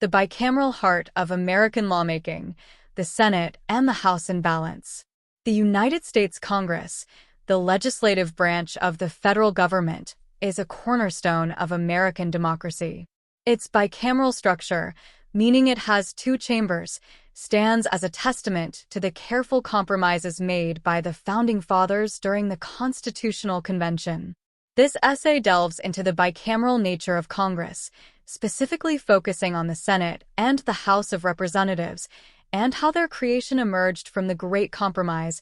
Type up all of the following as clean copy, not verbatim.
the bicameral heart of American lawmaking, the Senate and the House in balance. The United States Congress, the legislative branch of the federal government, is a cornerstone of American democracy. Its bicameral structure, meaning it has two chambers, stands as a testament to the careful compromises made by the Founding Fathers during the Constitutional Convention. This essay delves into the bicameral nature of Congress, specifically focusing on the Senate and the House of Representatives, and how their creation emerged from the Great Compromise,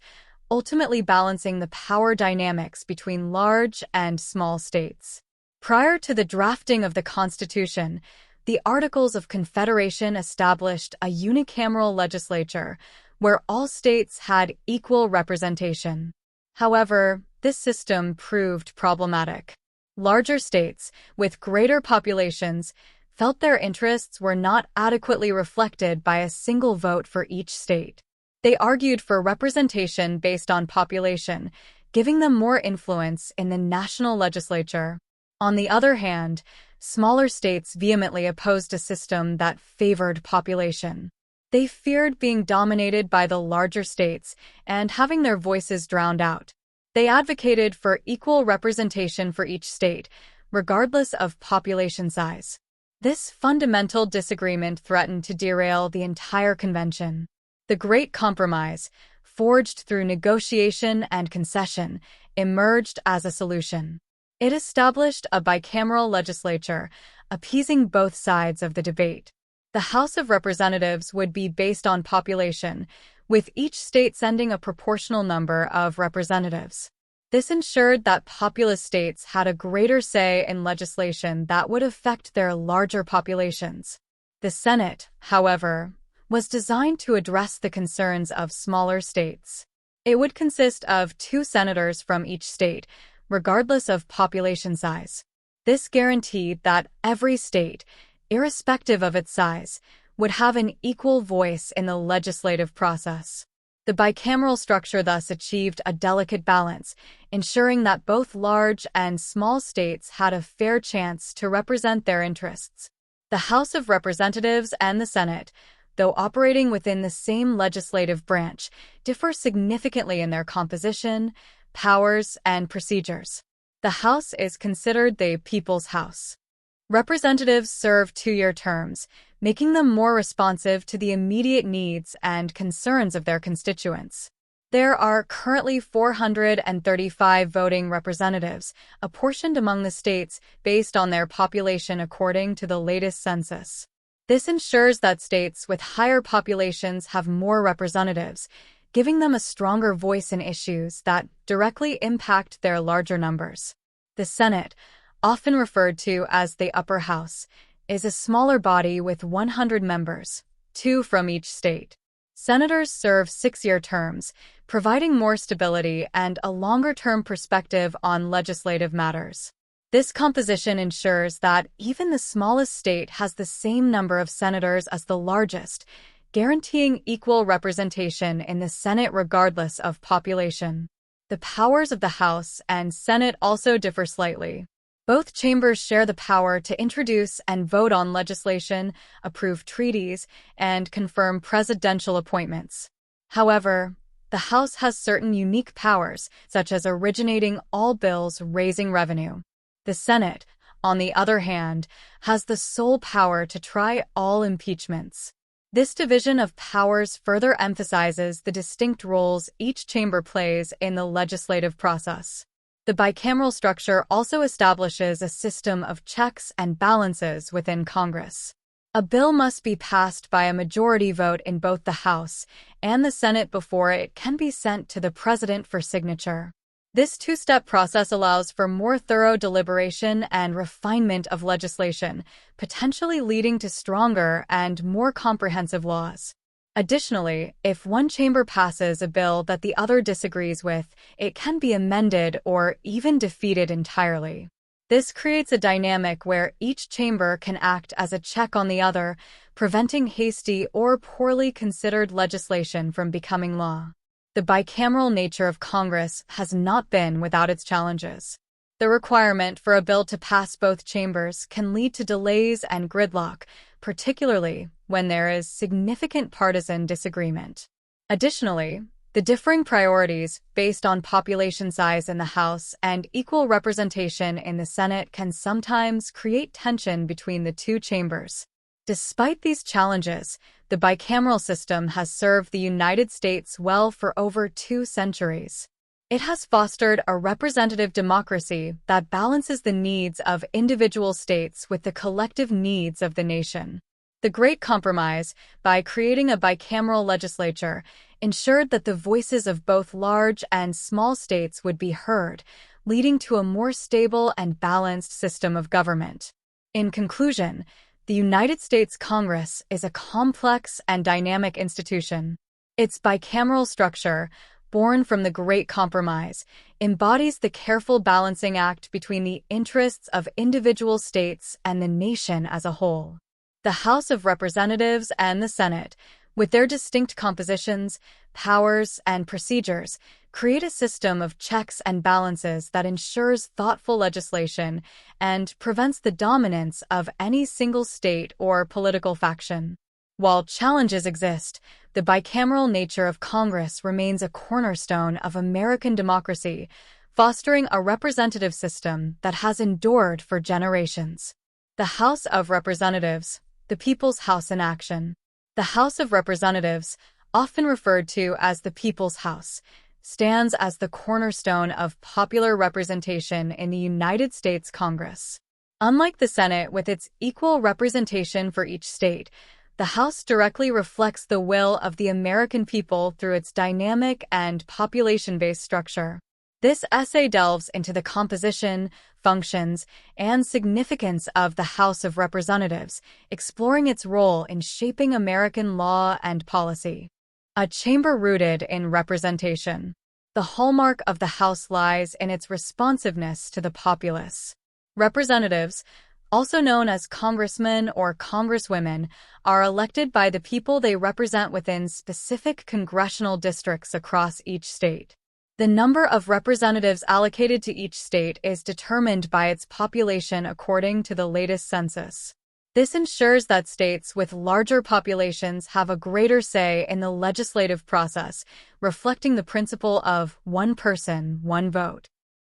ultimately balancing the power dynamics between large and small states. Prior to the drafting of the Constitution, the Articles of Confederation established a unicameral legislature where all states had equal representation. However, this system proved problematic. Larger states, with greater populations, felt their interests were not adequately reflected by a single vote for each state. They argued for representation based on population, giving them more influence in the national legislature. On the other hand, smaller states vehemently opposed a system that favored population. They feared being dominated by the larger states and having their voices drowned out. They advocated for equal representation for each state, regardless of population size. This fundamental disagreement threatened to derail the entire convention. The Great Compromise, forged through negotiation and concession, emerged as a solution. It established a bicameral legislature, appeasing both sides of the debate. The House of Representatives would be based on population, with each state sending a proportional number of representatives. This ensured that populous states had a greater say in legislation that would affect their larger populations. The Senate, however, was designed to address the concerns of smaller states. It would consist of 2 senators from each state, regardless of population size. This guaranteed that every state, irrespective of its size, would have an equal voice in the legislative process. The bicameral structure thus achieved a delicate balance, ensuring that both large and small states had a fair chance to represent their interests. The House of Representatives and the Senate, though operating within the same legislative branch, differ significantly in their composition, powers, and procedures. The House is considered the People's House. Representatives serve 2-year terms, making them more responsive to the immediate needs and concerns of their constituents. There are currently 435 voting representatives, apportioned among the states based on their population according to the latest census. This ensures that states with higher populations have more representatives, giving them a stronger voice in issues that directly impact their larger numbers. The Senate, often referred to as the upper house, is a smaller body with 100 members, 2 from each state. Senators serve 6-year terms, providing more stability and a longer-term perspective on legislative matters. This composition ensures that even the smallest state has the same number of senators as the largest, guaranteeing equal representation in the Senate regardless of population. The powers of the House and Senate also differ slightly. Both chambers share the power to introduce and vote on legislation, approve treaties, and confirm presidential appointments. However, the House has certain unique powers, such as originating all bills raising revenue. The Senate, on the other hand, has the sole power to try all impeachments. This division of powers further emphasizes the distinct roles each chamber plays in the legislative process. The bicameral structure also establishes a system of checks and balances within Congress. A bill must be passed by a majority vote in both the House and the Senate before it can be sent to the President for signature. This 2-step process allows for more thorough deliberation and refinement of legislation, potentially leading to stronger and more comprehensive laws. Additionally, if one chamber passes a bill that the other disagrees with, it can be amended or even defeated entirely. This creates a dynamic where each chamber can act as a check on the other, preventing hasty or poorly considered legislation from becoming law. The bicameral nature of Congress has not been without its challenges. The requirement for a bill to pass both chambers can lead to delays and gridlock, particularly when there is significant partisan disagreement. Additionally, the differing priorities based on population size in the House and equal representation in the Senate can sometimes create tension between the two chambers. Despite these challenges, the bicameral system has served the United States well for over 2 centuries. It has fostered a representative democracy that balances the needs of individual states with the collective needs of the nation. The Great Compromise, by creating a bicameral legislature, ensured that the voices of both large and small states would be heard, leading to a more stable and balanced system of government. In conclusion, the United States Congress is a complex and dynamic institution. Its bicameral structure, born from the Great Compromise, embodies the careful balancing act between the interests of individual states and the nation as a whole. The House of Representatives and the Senate, with their distinct compositions, powers, and procedures, create a system of checks and balances that ensures thoughtful legislation and prevents the dominance of any single state or political faction. While challenges exist, the bicameral nature of Congress remains a cornerstone of American democracy, fostering a representative system that has endured for generations. The House of Representatives, the People's House in action. The House of Representatives, often referred to as the People's House, stands as the cornerstone of popular representation in the United States Congress. Unlike the Senate with its equal representation for each state, the House directly reflects the will of the American people through its dynamic and population-based structure. This essay delves into the composition, functions, and significance of the House of Representatives, exploring its role in shaping American law and policy. A chamber rooted in representation. The hallmark of the House lies in its responsiveness to the populace. Representatives, also known as congressmen or congresswomen, are elected by the people they represent within specific congressional districts across each state. The number of representatives allocated to each state is determined by its population according to the latest census. This ensures that states with larger populations have a greater say in the legislative process, reflecting the principle of one person, one vote.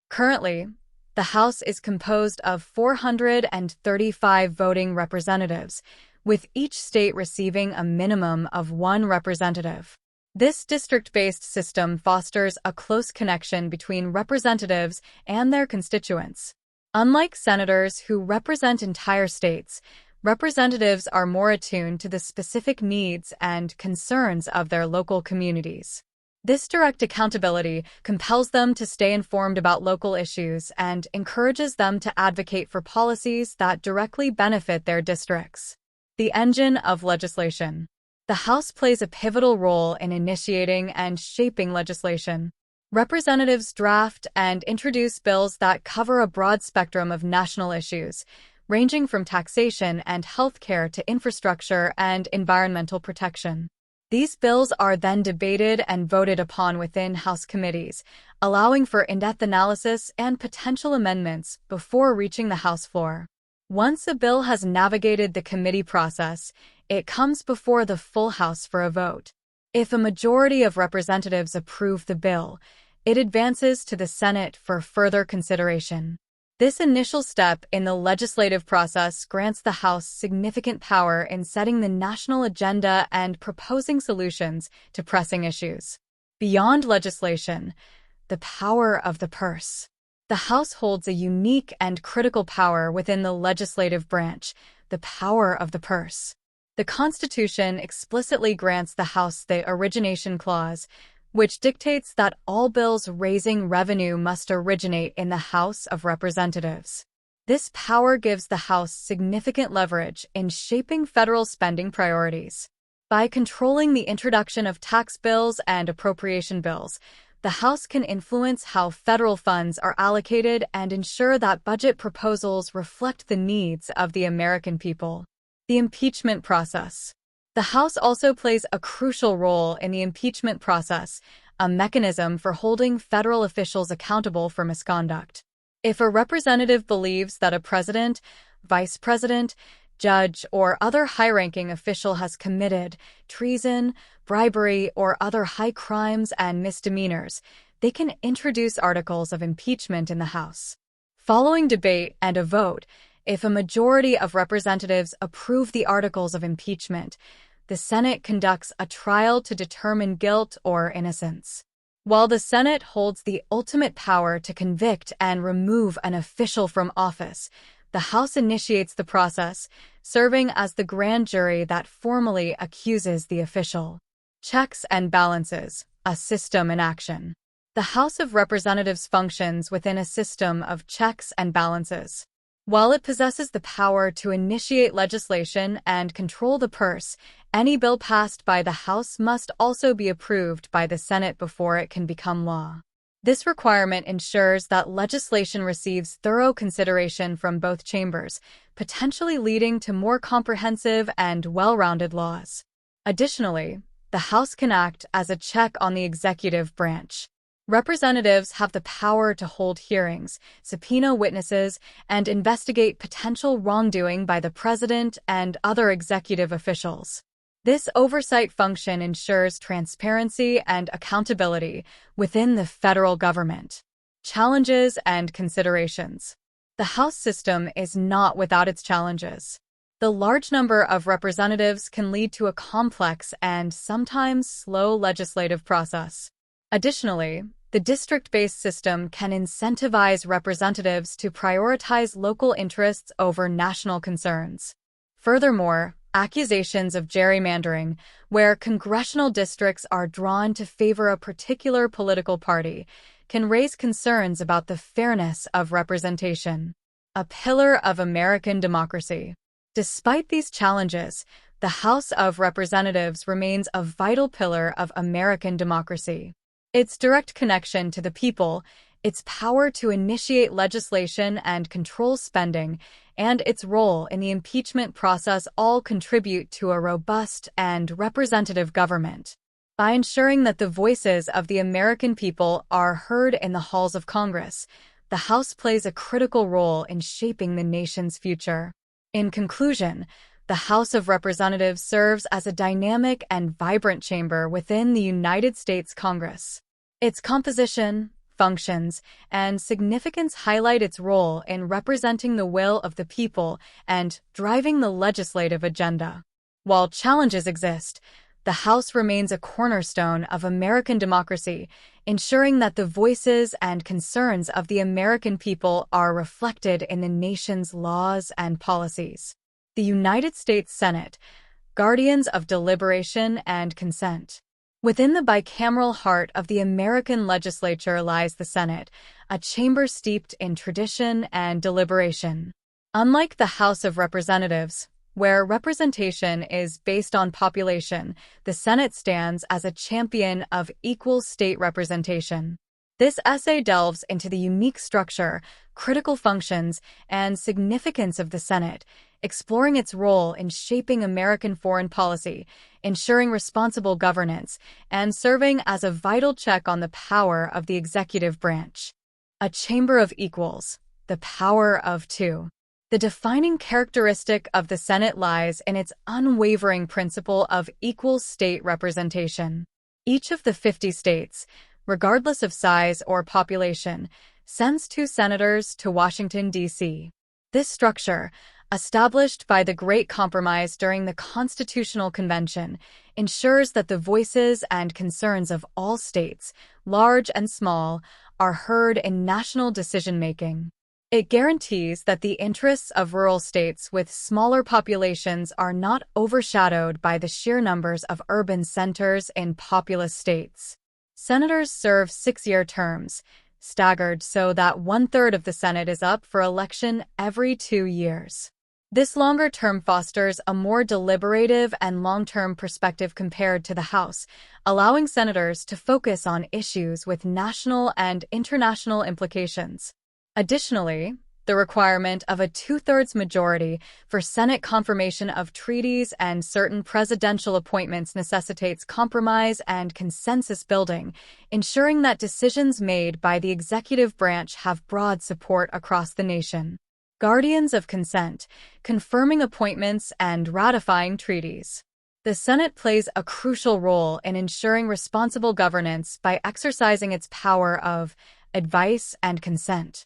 Currently, the House is composed of 435 voting representatives, with each state receiving a minimum of 1 representative. This district-based system fosters a close connection between representatives and their constituents. Unlike senators who represent entire states, representatives are more attuned to the specific needs and concerns of their local communities. This direct accountability compels them to stay informed about local issues and encourages them to advocate for policies that directly benefit their districts. The engine of legislation. The House plays a pivotal role in initiating and shaping legislation. Representatives draft and introduce bills that cover a broad spectrum of national issues, ranging from taxation and healthcare to infrastructure and environmental protection. These bills are then debated and voted upon within House committees, allowing for in-depth analysis and potential amendments before reaching the House floor. Once a bill has navigated the committee process, it comes before the full House for a vote. If a majority of representatives approve the bill, it advances to the Senate for further consideration. This initial step in the legislative process grants the House significant power in setting the national agenda and proposing solutions to pressing issues. Beyond legislation, the power of the purse. The House holds a unique and critical power within the legislative branch, the power of the purse. The Constitution explicitly grants the House the Origination Clause, which dictates that all bills raising revenue must originate in the House of Representatives. This power gives the House significant leverage in shaping federal spending priorities. By controlling the introduction of tax bills and appropriation bills, the House can influence how federal funds are allocated and ensure that budget proposals reflect the needs of the American people. The impeachment process. The House also plays a crucial role in the impeachment process, a mechanism for holding federal officials accountable for misconduct. If a representative believes that a president, vice president, judge, or other high-ranking official has committed treason, bribery, or other high crimes and misdemeanors, they can introduce articles of impeachment in the House. Following debate and a vote, if a majority of representatives approve the articles of impeachment, the Senate conducts a trial to determine guilt or innocence. While the Senate holds the ultimate power to convict and remove an official from office, the House initiates the process, serving as the grand jury that formally accuses the official. Checks and balances, a system in action. The House of Representatives functions within a system of checks and balances. While it possesses the power to initiate legislation and control the purse, any bill passed by the House must also be approved by the Senate before it can become law. This requirement ensures that legislation receives thorough consideration from both chambers, potentially leading to more comprehensive and well-rounded laws. Additionally, the House can act as a check on the executive branch. Representatives have the power to hold hearings, subpoena witnesses, and investigate potential wrongdoing by the president and other executive officials. This oversight function ensures transparency and accountability within the federal government. Challenges and considerations. The House system is not without its challenges. The large number of representatives can lead to a complex and sometimes slow legislative process. Additionally, the district-based system can incentivize representatives to prioritize local interests over national concerns. Furthermore, accusations of gerrymandering, where congressional districts are drawn to favor a particular political party, can raise concerns about the fairness of representation. A pillar of American democracy. Despite these challenges, the House of Representatives remains a vital pillar of American democracy. Its direct connection to the people, its power to initiate legislation and control spending, and its role in the impeachment process all contribute to a robust and representative government. By ensuring that the voices of the American people are heard in the halls of Congress, the House plays a critical role in shaping the nation's future. In conclusion, the House of Representatives serves as a dynamic and vibrant chamber within the United States Congress. Its composition, functions, and significance highlight its role in representing the will of the people and driving the legislative agenda. While challenges exist, the House remains a cornerstone of American democracy, ensuring that the voices and concerns of the American people are reflected in the nation's laws and policies. The United States Senate, guardians of deliberation and consent. Within the bicameral heart of the American legislature lies the Senate, a chamber steeped in tradition and deliberation. Unlike the House of Representatives, where representation is based on population, the Senate stands as a champion of equal state representation. This essay delves into the unique structure, critical functions, and significance of the Senate, exploring its role in shaping American foreign policy, ensuring responsible governance, and serving as a vital check on the power of the executive branch. A chamber of equals, the power of two. The defining characteristic of the Senate lies in its unwavering principle of equal state representation. Each of the 50 states, regardless of size or population, sends 2 senators to Washington, D.C. This structure, established by the Great Compromise during the Constitutional Convention, ensures that the voices and concerns of all states, large and small, are heard in national decision-making. It guarantees that the interests of rural states with smaller populations are not overshadowed by the sheer numbers of urban centers in populous states. Senators serve 6-year terms, staggered so that 1/3 of the Senate is up for election every 2 years. This longer term fosters a more deliberative and long-term perspective compared to the House, allowing senators to focus on issues with national and international implications. Additionally, the requirement of a 2/3 majority for Senate confirmation of treaties and certain presidential appointments necessitates compromise and consensus building, ensuring that decisions made by the executive branch have broad support across the nation. guardians of consent, confirming appointments and ratifying treaties. The Senate plays a crucial role in ensuring responsible governance by exercising its power of advice and consent.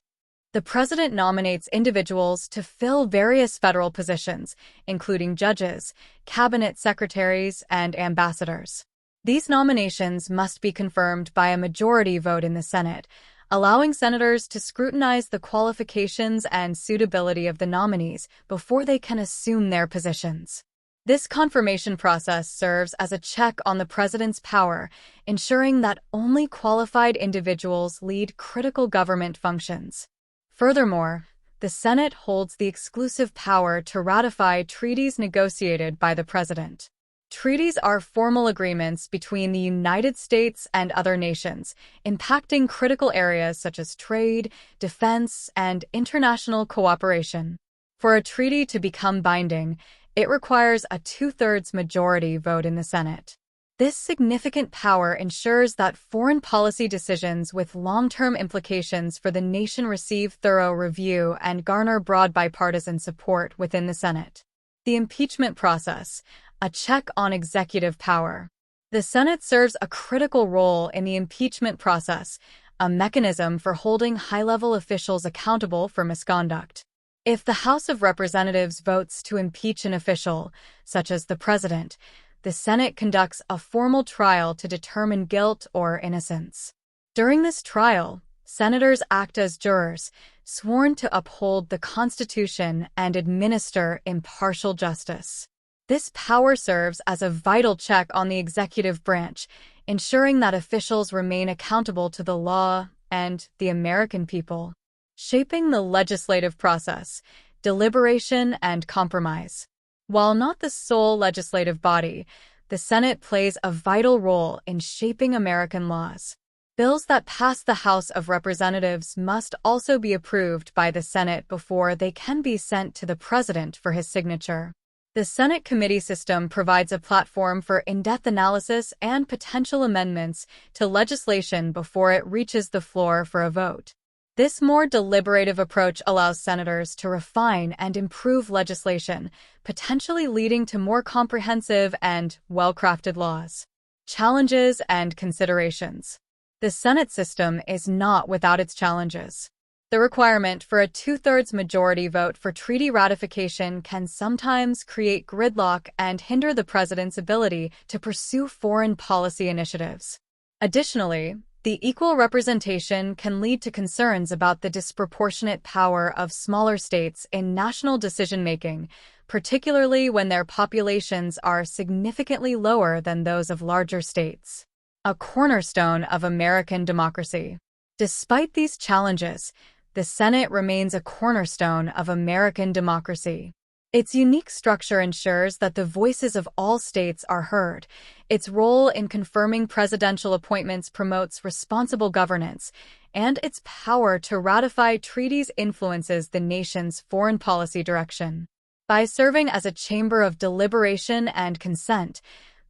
The president nominates individuals to fill various federal positions, including judges, cabinet secretaries, and ambassadors. These nominations must be confirmed by a majority vote in the Senate, allowing senators to scrutinize the qualifications and suitability of the nominees before they can assume their positions. This confirmation process serves as a check on the president's power, ensuring that only qualified individuals lead critical government functions. Furthermore, the Senate holds the exclusive power to ratify treaties negotiated by the president. Treaties are formal agreements between the United States and other nations, impacting critical areas such as trade, defense, and international cooperation. For a treaty to become binding, it requires a two-thirds majority vote in the Senate. This significant power ensures that foreign policy decisions with long-term implications for the nation receive thorough review and garner broad bipartisan support within the Senate. The impeachment process, a check on executive power. The Senate serves a critical role in the impeachment process, a mechanism for holding high-level officials accountable for misconduct. If the House of Representatives votes to impeach an official, such as the president, the Senate conducts a formal trial to determine guilt or innocence. During this trial, senators act as jurors, sworn to uphold the Constitution and administer impartial justice. This power serves as a vital check on the executive branch, ensuring that officials remain accountable to the law and the American people. Shaping the legislative process, deliberation and compromise. While not the sole legislative body, the Senate plays a vital role in shaping American laws. Bills that pass the House of Representatives must also be approved by the Senate before they can be sent to the president for his signature. The Senate committee system provides a platform for in-depth analysis and potential amendments to legislation before it reaches the floor for a vote. This more deliberative approach allows senators to refine and improve legislation, potentially leading to more comprehensive and well-crafted laws. Challenges and considerations. The Senate system is not without its challenges. The requirement for a two-thirds majority vote for treaty ratification can sometimes create gridlock and hinder the president's ability to pursue foreign policy initiatives. Additionally, the equal representation can lead to concerns about the disproportionate power of smaller states in national decision-making, particularly when their populations are significantly lower than those of larger states. A cornerstone of American democracy. Despite these challenges, the Senate remains a cornerstone of American democracy. Its unique structure ensures that the voices of all states are heard. Its role in confirming presidential appointments promotes responsible governance, and its power to ratify treaties influences the nation's foreign policy direction. By serving as a chamber of deliberation and consent,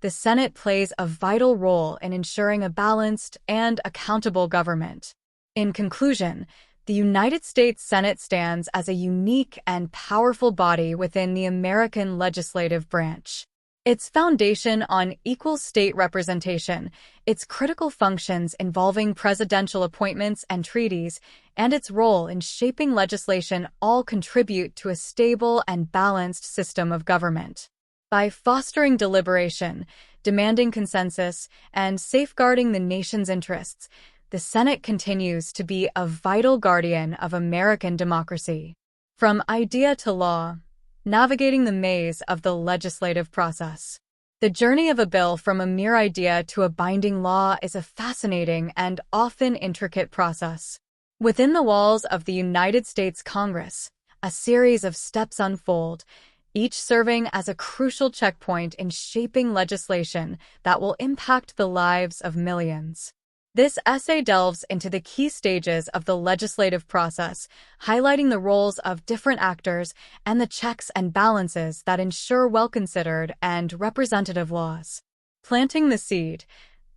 the Senate plays a vital role in ensuring a balanced and accountable government. In conclusion, the United States Senate stands as a unique and powerful body within the American legislative branch. Its foundation on equal state representation, its critical functions involving presidential appointments and treaties, and its role in shaping legislation all contribute to a stable and balanced system of government. By fostering deliberation, demanding consensus, and safeguarding the nation's interests, the Senate continues to be a vital guardian of American democracy. From idea to law, navigating the maze of the legislative process. The journey of a bill from a mere idea to a binding law is a fascinating and often intricate process. Within the walls of the United States Congress, a series of steps unfold, each serving as a crucial checkpoint in shaping legislation that will impact the lives of millions. This essay delves into the key stages of the legislative process, highlighting the roles of different actors and the checks and balances that ensure well-considered and representative laws. Planting the seed,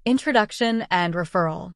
introduction and referral.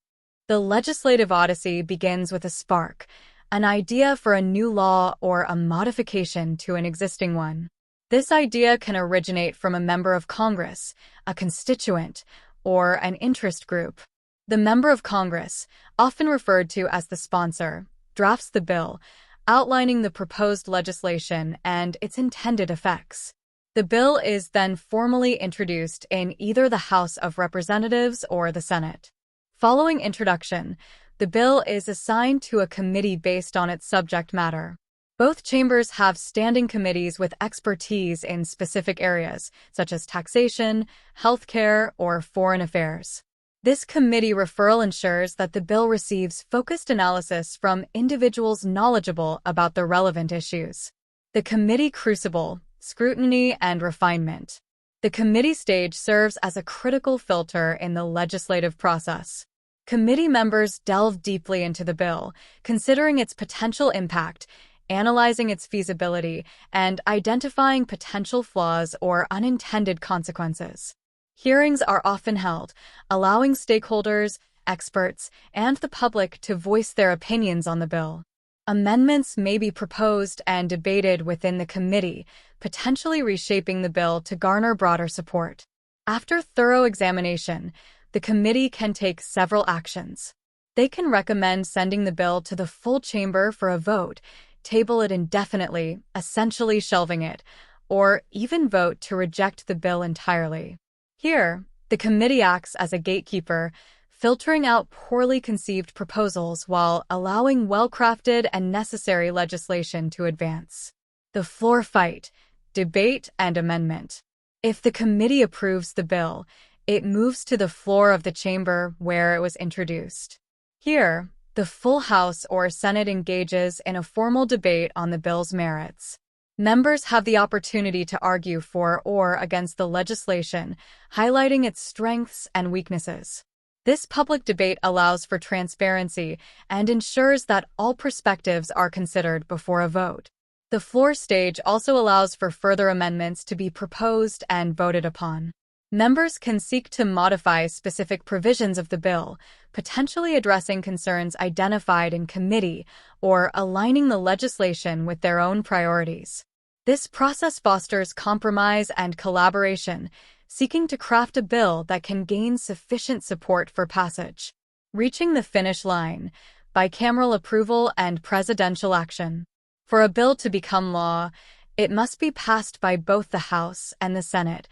The legislative odyssey begins with a spark, an idea for a new law or a modification to an existing one. This idea can originate from a member of Congress, a constituent, or an interest group. The member of Congress, often referred to as the sponsor, drafts the bill, outlining the proposed legislation and its intended effects. The bill is then formally introduced in either the House of Representatives or the Senate. Following introduction, the bill is assigned to a committee based on its subject matter. Both chambers have standing committees with expertise in specific areas, such as taxation, healthcare, or foreign affairs. This committee referral ensures that the bill receives focused analysis from individuals knowledgeable about the relevant issues. The committee crucible, scrutiny, and refinement. The committee stage serves as a critical filter in the legislative process. Committee members delve deeply into the bill, considering its potential impact, analyzing its feasibility, and identifying potential flaws or unintended consequences. Hearings are often held, allowing stakeholders, experts, and the public to voice their opinions on the bill. Amendments may be proposed and debated within the committee, potentially reshaping the bill to garner broader support. After thorough examination, the committee can take several actions. They can recommend sending the bill to the full chamber for a vote, table it indefinitely, essentially shelving it, or even vote to reject the bill entirely. Here, the committee acts as a gatekeeper, filtering out poorly conceived proposals while allowing well-crafted and necessary legislation to advance. The floor fight, debate, and amendment. If the committee approves the bill, it moves to the floor of the chamber where it was introduced. Here, the full House or Senate engages in a formal debate on the bill's merits. Members have the opportunity to argue for or against the legislation, highlighting its strengths and weaknesses. This public debate allows for transparency and ensures that all perspectives are considered before a vote. The floor stage also allows for further amendments to be proposed and voted upon. Members can seek to modify specific provisions of the bill, potentially addressing concerns identified in committee or aligning the legislation with their own priorities. This process fosters compromise and collaboration, seeking to craft a bill that can gain sufficient support for passage. Reaching the finish line, bicameral approval and presidential action. For a bill to become law, it must be passed by both the House and the Senate,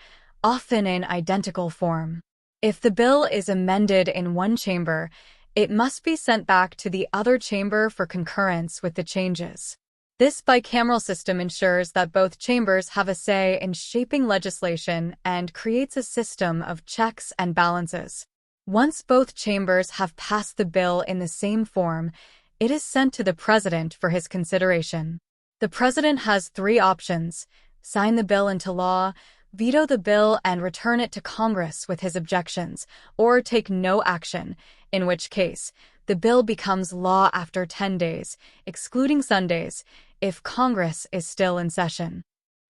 often in identical form. If the bill is amended in one chamber, it must be sent back to the other chamber for concurrence with the changes. This bicameral system ensures that both chambers have a say in shaping legislation and creates a system of checks and balances. Once both chambers have passed the bill in the same form, it is sent to the President for his consideration. The President has three options: sign the bill into law, veto the bill and return it to Congress with his objections, or take no action, in which case, the bill becomes law after 10 days, excluding Sundays, if Congress is still in session.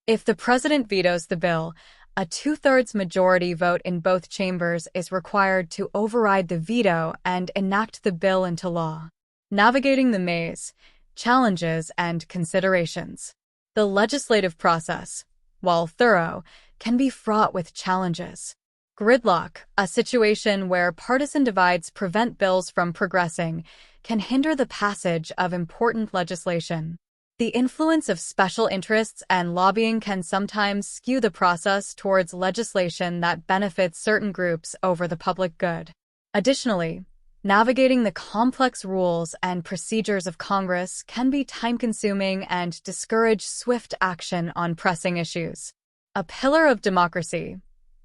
If the President vetoes the bill, a two-thirds majority vote in both chambers is required to override the veto and enact the bill into law. Navigating the maze, challenges, and considerations. The legislative process, while thorough, can be fraught with challenges. Gridlock, a situation where partisan divides prevent bills from progressing, can hinder the passage of important legislation. The influence of special interests and lobbying can sometimes skew the process towards legislation that benefits certain groups over the public good. Additionally, navigating the complex rules and procedures of Congress can be time-consuming and discourage swift action on pressing issues. A pillar of democracy,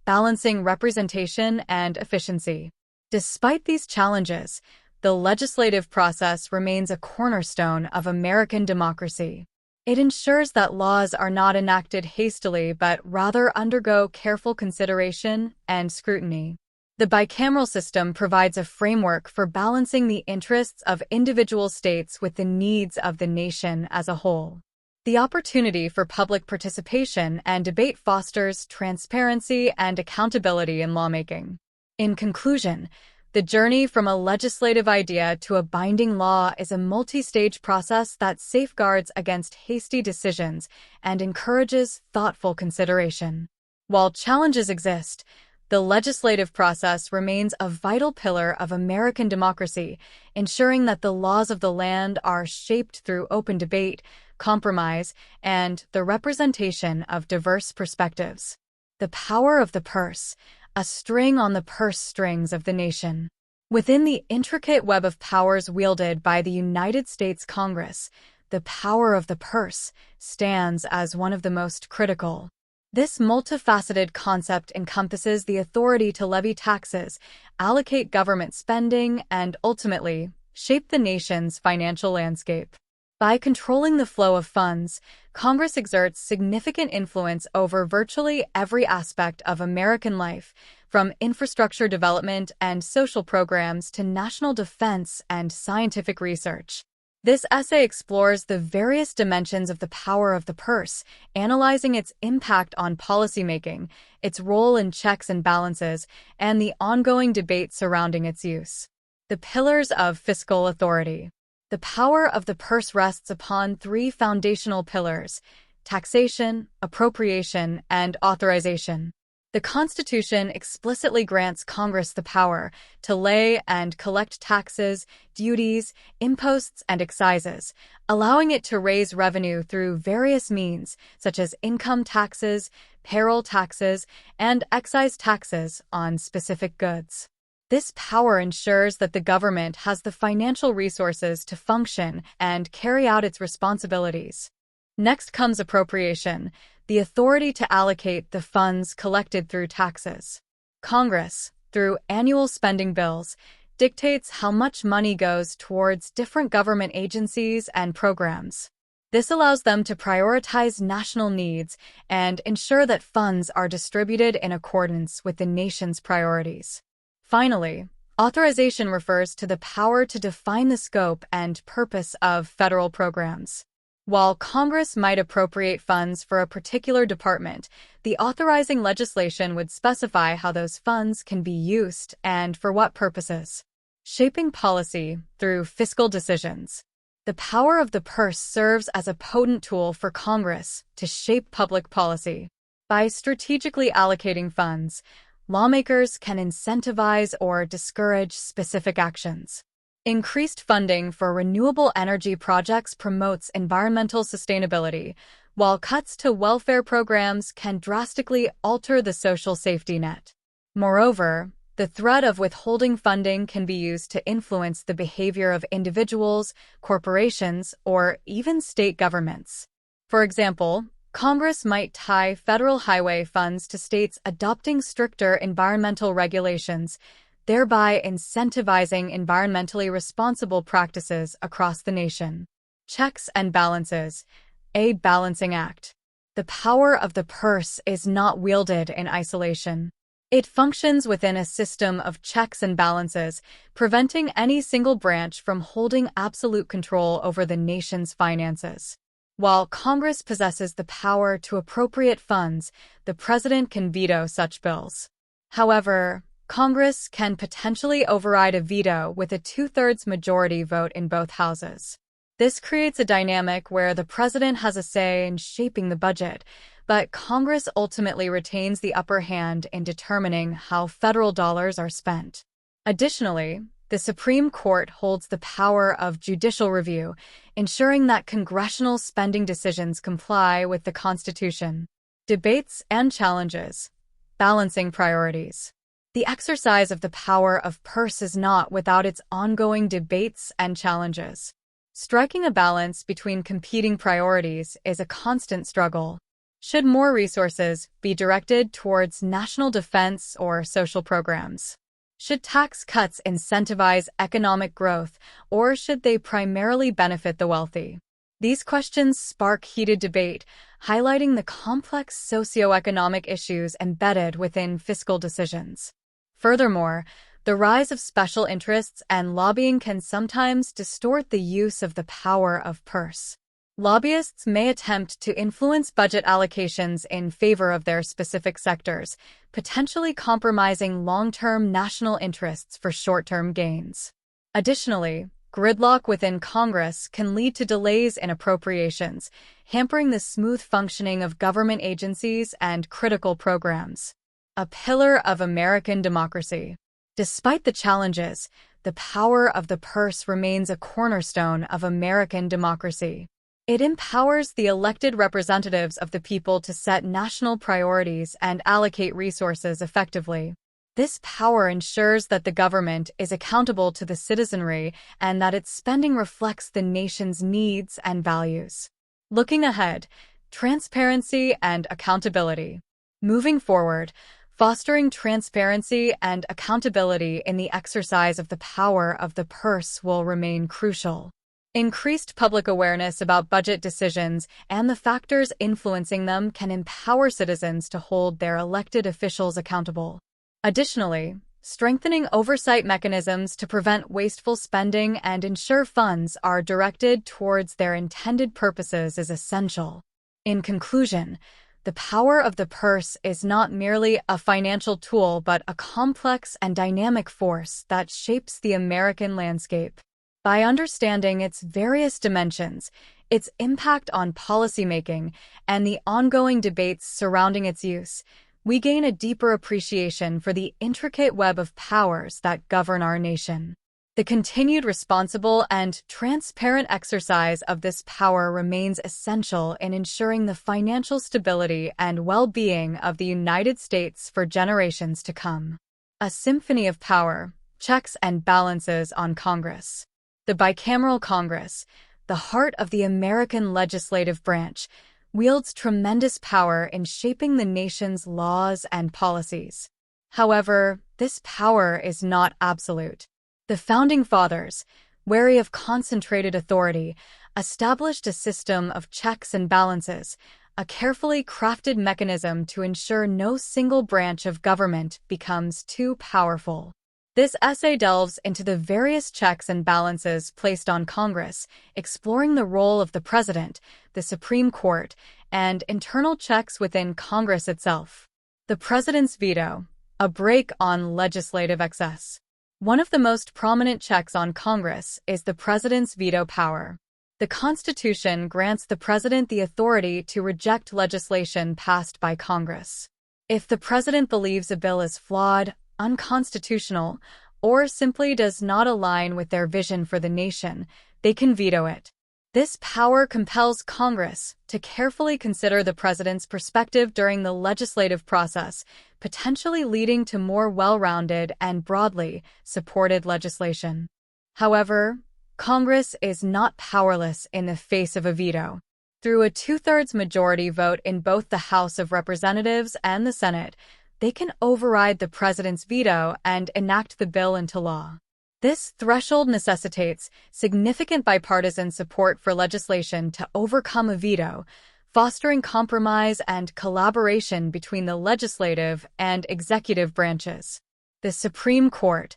balancing representation and efficiency. Despite these challenges, the legislative process remains a cornerstone of American democracy. It ensures that laws are not enacted hastily but rather undergo careful consideration and scrutiny. The bicameral system provides a framework for balancing the interests of individual states with the needs of the nation as a whole. The opportunity for public participation and debate fosters transparency and accountability in lawmaking. In conclusion, The journey from a legislative idea to a binding law is a multi-stage process that safeguards against hasty decisions and encourages thoughtful consideration. While challenges exist, the legislative process remains a vital pillar of American democracy, ensuring that the laws of the land are shaped through open debate, compromise, and the representation of diverse perspectives. The power of the purse, a string on the purse strings of the nation. Within the intricate web of powers wielded by the United States Congress, the power of the purse stands as one of the most critical. This multifaceted concept encompasses the authority to levy taxes, allocate government spending, and ultimately, shape the nation's financial landscape. By controlling the flow of funds, Congress exerts significant influence over virtually every aspect of American life, from infrastructure development and social programs to national defense and scientific research. This essay explores the various dimensions of the power of the purse, analyzing its impact on policymaking, its role in checks and balances, and the ongoing debate surrounding its use. The pillars of fiscal authority. The power of the purse rests upon three foundational pillars: taxation, appropriation, and authorization. The Constitution explicitly grants Congress the power to lay and collect taxes, duties, imposts, and excises, allowing it to raise revenue through various means, such as income taxes, payroll taxes, and excise taxes on specific goods. This power ensures that the government has the financial resources to function and carry out its responsibilities. Next comes appropriation, the authority to allocate the funds collected through taxes. Congress, through annual spending bills, dictates how much money goes towards different government agencies and programs. This allows them to prioritize national needs and ensure that funds are distributed in accordance with the nation's priorities. Finally, authorization refers to the power to define the scope and purpose of federal programs. While Congress might appropriate funds for a particular department, the authorizing legislation would specify how those funds can be used and for what purposes. Shaping policy through fiscal decisions. The power of the purse serves as a potent tool for Congress to shape public policy. By strategically allocating funds, lawmakers can incentivize or discourage specific actions. Increased funding for renewable energy projects promotes environmental sustainability, while cuts to welfare programs can drastically alter the social safety net. Moreover, the threat of withholding funding can be used to influence the behavior of individuals, corporations, or even state governments. For example, Congress might tie federal highway funds to states adopting stricter environmental regulations, thereby incentivizing environmentally responsible practices across the nation. Checks and balances, a balancing act. The power of the purse is not wielded in isolation. It functions within a system of checks and balances, preventing any single branch from holding absolute control over the nation's finances. While Congress possesses the power to appropriate funds, the president can veto such bills. However, Congress can potentially override a veto with a two-thirds majority vote in both houses. This creates a dynamic where the president has a say in shaping the budget, but Congress ultimately retains the upper hand in determining how federal dollars are spent. Additionally, the Supreme Court holds the power of judicial review, ensuring that congressional spending decisions comply with the Constitution. Debates and challenges. Balancing priorities. The exercise of the power of purse is not without its ongoing debates and challenges. Striking a balance between competing priorities is a constant struggle. Should more resources be directed towards national defense or social programs? Should tax cuts incentivize economic growth, or should they primarily benefit the wealthy? These questions spark heated debate, highlighting the complex socioeconomic issues embedded within fiscal decisions. Furthermore, the rise of special interests and lobbying can sometimes distort the use of the power of purse. Lobbyists may attempt to influence budget allocations in favor of their specific sectors, potentially compromising long-term national interests for short-term gains. Additionally, gridlock within Congress can lead to delays in appropriations, hampering the smooth functioning of government agencies and critical programs. A pillar of American democracy. Despite the challenges, the power of the purse remains a cornerstone of American democracy. It empowers the elected representatives of the people to set national priorities and allocate resources effectively. This power ensures that the government is accountable to the citizenry and that its spending reflects the nation's needs and values. Looking ahead, transparency and accountability. Moving forward, fostering transparency and accountability in the exercise of the power of the purse will remain crucial. Increased public awareness about budget decisions and the factors influencing them can empower citizens to hold their elected officials accountable. Additionally, strengthening oversight mechanisms to prevent wasteful spending and ensure funds are directed towards their intended purposes is essential. In conclusion, the power of the purse is not merely a financial tool but a complex and dynamic force that shapes the American landscape. By understanding its various dimensions, its impact on policymaking, and the ongoing debates surrounding its use, we gain a deeper appreciation for the intricate web of powers that govern our nation. The continued responsible and transparent exercise of this power remains essential in ensuring the financial stability and well-being of the United States for generations to come. A symphony of power, checks and balances on Congress. The bicameral Congress, the heart of the American legislative branch, wields tremendous power in shaping the nation's laws and policies. However, this power is not absolute. The Founding Fathers, wary of concentrated authority, established a system of checks and balances, a carefully crafted mechanism to ensure no single branch of government becomes too powerful. This essay delves into the various checks and balances placed on Congress, exploring the role of the President, the Supreme Court, and internal checks within Congress itself. The President's veto, a brake on legislative excess. One of the most prominent checks on Congress is the President's veto power. The Constitution grants the President the authority to reject legislation passed by Congress. If the President believes a bill is flawed, unconstitutional, or simply does not align with their vision for the nation, they can veto it. This power compels Congress to carefully consider the President's perspective during the legislative process, potentially leading to more well-rounded and broadly supported legislation. However, Congress is not powerless in the face of a veto. Through a two-thirds majority vote in both the House of Representatives and the Senate, they can override the President's veto and enact the bill into law. This threshold necessitates significant bipartisan support for legislation to overcome a veto, fostering compromise and collaboration between the legislative and executive branches. The Supreme Court,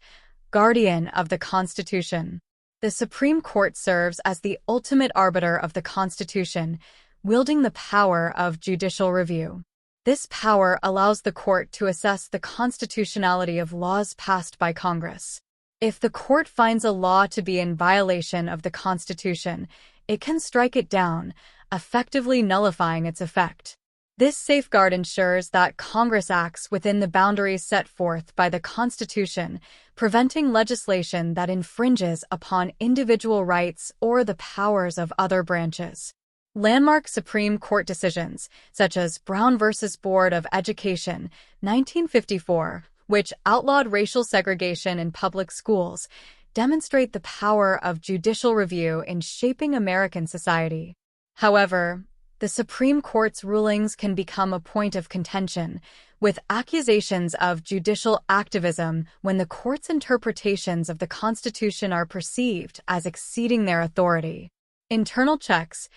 guardian of the Constitution. The Supreme Court serves as the ultimate arbiter of the Constitution, wielding the power of judicial review. This power allows the court to assess the constitutionality of laws passed by Congress. If the court finds a law to be in violation of the Constitution, it can strike it down, effectively nullifying its effect. This safeguard ensures that Congress acts within the boundaries set forth by the Constitution, preventing legislation that infringes upon individual rights or the powers of other branches. Landmark Supreme Court decisions, such as Brown v. Board of Education, 1954, which outlawed racial segregation in public schools, demonstrate the power of judicial review in shaping American society. However, the Supreme Court's rulings can become a point of contention, with accusations of judicial activism when the court's interpretations of the Constitution are perceived as exceeding their authority. Internal checks,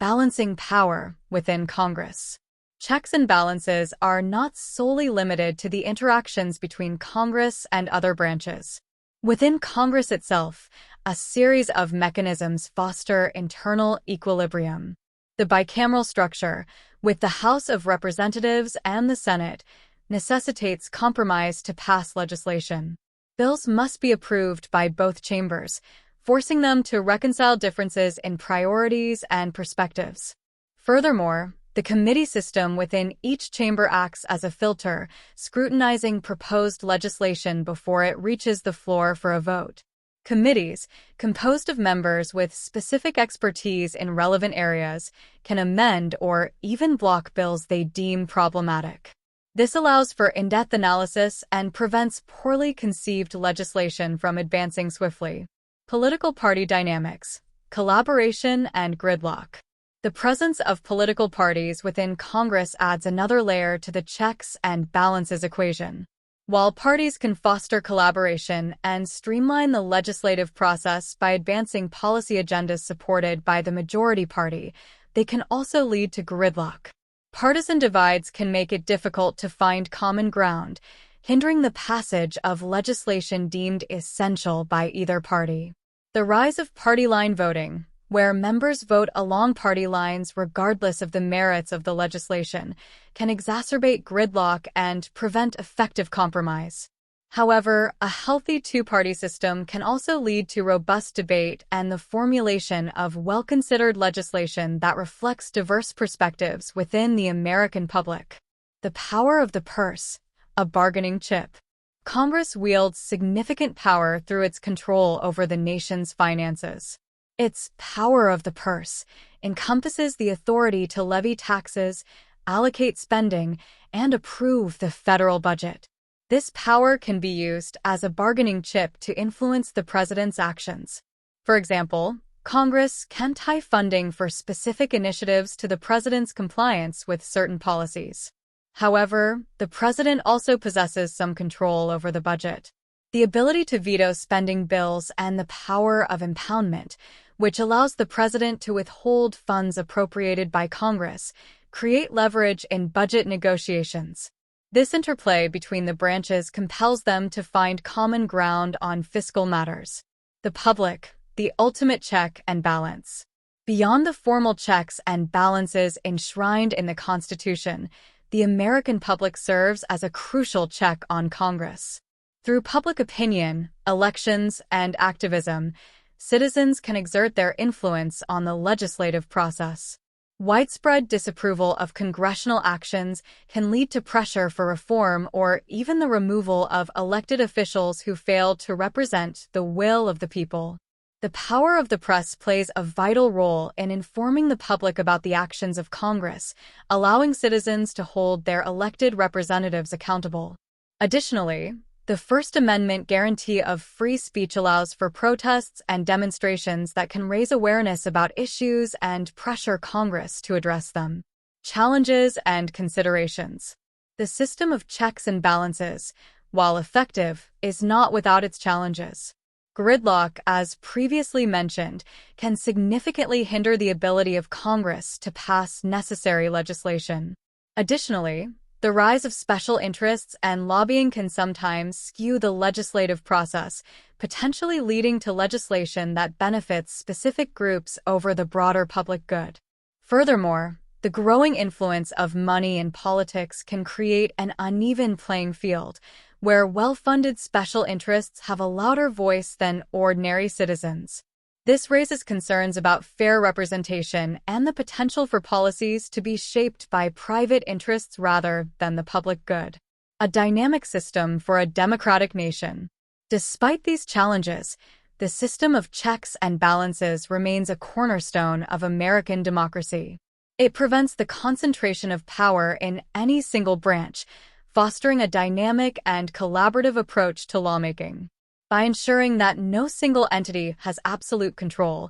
balancing power within Congress. Checks and balances are not solely limited to the interactions between Congress and other branches. Within Congress itself, a series of mechanisms foster internal equilibrium. The bicameral structure, with the House of Representatives and the Senate, necessitates compromise to pass legislation. Bills must be approved by both chambers, forcing them to reconcile differences in priorities and perspectives. Furthermore, the committee system within each chamber acts as a filter, scrutinizing proposed legislation before it reaches the floor for a vote. Committees, composed of members with specific expertise in relevant areas, can amend or even block bills they deem problematic. This allows for in-depth analysis and prevents poorly conceived legislation from advancing swiftly. Political party dynamics, collaboration, and gridlock. The presence of political parties within Congress adds another layer to the checks and balances equation. While parties can foster collaboration and streamline the legislative process by advancing policy agendas supported by the majority party, they can also lead to gridlock. Partisan divides can make it difficult to find common ground, hindering the passage of legislation deemed essential by either party. The rise of party line voting, where members vote along party lines regardless of the merits of the legislation, can exacerbate gridlock and prevent effective compromise. However, a healthy two-party system can also lead to robust debate and the formulation of well-considered legislation that reflects diverse perspectives within the American public. The power of the purse, a bargaining chip. Congress wields significant power through its control over the nation's finances. Its power of the purse encompasses the authority to levy taxes, allocate spending, and approve the federal budget. This power can be used as a bargaining chip to influence the president's actions. For example, Congress can tie funding for specific initiatives to the president's compliance with certain policies. However, the president also possesses some control over the budget. The ability to veto spending bills and the power of impoundment, which allows the president to withhold funds appropriated by Congress, create leverage in budget negotiations. This interplay between the branches compels them to find common ground on fiscal matters. The public, the ultimate check and balance. Beyond the formal checks and balances enshrined in the Constitution, the American public serves as a crucial check on Congress. Through public opinion, elections, and activism, citizens can exert their influence on the legislative process. Widespread disapproval of congressional actions can lead to pressure for reform or even the removal of elected officials who fail to represent the will of the people. The power of the press plays a vital role in informing the public about the actions of Congress, allowing citizens to hold their elected representatives accountable. Additionally, the First Amendment guarantee of free speech allows for protests and demonstrations that can raise awareness about issues and pressure Congress to address them. Challenges and considerations. The system of checks and balances, while effective, is not without its challenges. Gridlock, as previously mentioned, can significantly hinder the ability of Congress to pass necessary legislation. Additionally, the rise of special interests and lobbying can sometimes skew the legislative process, potentially leading to legislation that benefits specific groups over the broader public good. Furthermore, the growing influence of money in politics can create an uneven playing field, where well-funded special interests have a louder voice than ordinary citizens. This raises concerns about fair representation and the potential for policies to be shaped by private interests rather than the public good. A dynamic system for a democratic nation. Despite these challenges, the system of checks and balances remains a cornerstone of American democracy. It prevents the concentration of power in any single branch, fostering a dynamic and collaborative approach to lawmaking. By ensuring that no single entity has absolute control,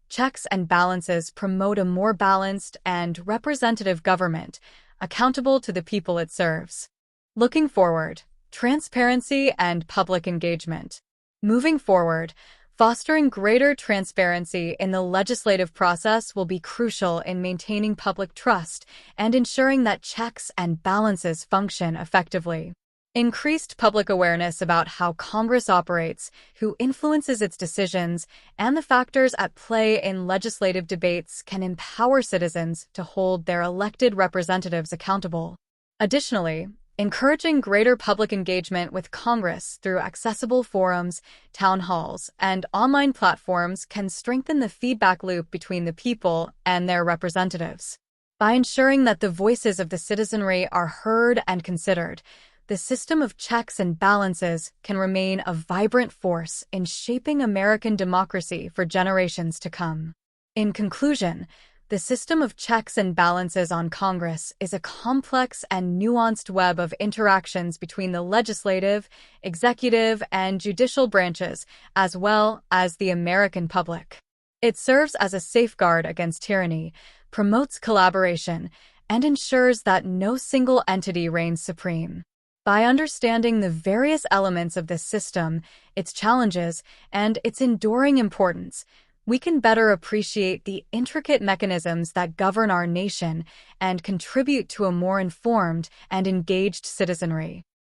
checks and balances promote a more balanced and representative government, accountable to the people it serves. Looking forward, transparency and public engagement. Moving forward, fostering greater transparency in the legislative process will be crucial in maintaining public trust and ensuring that checks and balances function effectively. Increased public awareness about how Congress operates, who influences its decisions, and the factors at play in legislative debates can empower citizens to hold their elected representatives accountable. Additionally, encouraging greater public engagement with Congress through accessible forums, town halls, and online platforms can strengthen the feedback loop between the people and their representatives. By ensuring that the voices of the citizenry are heard and considered, the system of checks and balances can remain a vibrant force in shaping American democracy for generations to come. In conclusion, the system of checks and balances on Congress is a complex and nuanced web of interactions between the legislative, executive, and judicial branches, as well as the American public. It serves as a safeguard against tyranny, promotes collaboration, and ensures that no single entity reigns supreme. By understanding the various elements of this system, its challenges, and its enduring importance, we can better appreciate the intricate mechanisms that govern our nation and contribute to a more informed and engaged citizenry.